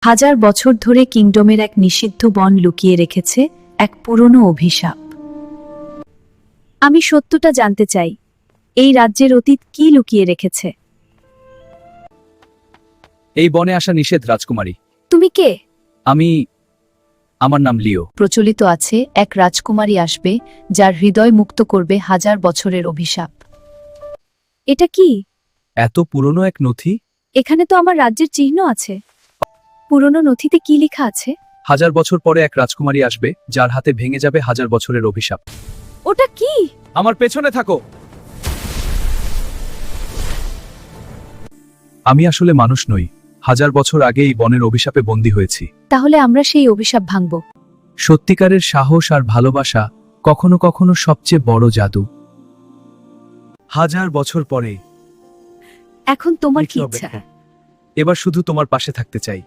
হাজার বছর ধরে কিংডমের এক নিষিদ্ধ বন লুকিয়ে রেখেছে এক পুরনো অভিশাপ। আমি সত্যটা জানতে চাই, এই রাজ্যের অতীত কি লুকিয়ে রেখেছে। এই বনে আসা নিষেধ রাজকুমারী। তুমি কে? আমার নাম লিও। প্রচলিত আছে এক রাজকুমারী আসবে যার হৃদয় মুক্ত করবে হাজার বছরের অভিশাপ। এটা কি? এত পুরনো এক নথি। এখানে তো আমার রাজ্যের চিহ্ন আছে। পুরনো নথিতে কি লেখা আছে? 1000 বছর পরে এক রাজকুমারী আসবে যার হাতে ভেঙে যাবে 1000 বছরের অভিশাপ। ওটা কি? আমার পেছনে থাকো। আমি আসলে মানুষ নই। 1000 বছর আগে এই বনের অভিশাপে বন্দী হয়েছি। তাহলে আমরা সেই অভিশাপ ভাঙব। সত্যিকারের সাহস আর ভালোবাসা কখনো কখনো সবচেয়ে বড় জাদু। 1000 বছর পরে এখন তোমার কি ইচ্ছা? এবার শুধু তোমার পাশে থাকতে চাই।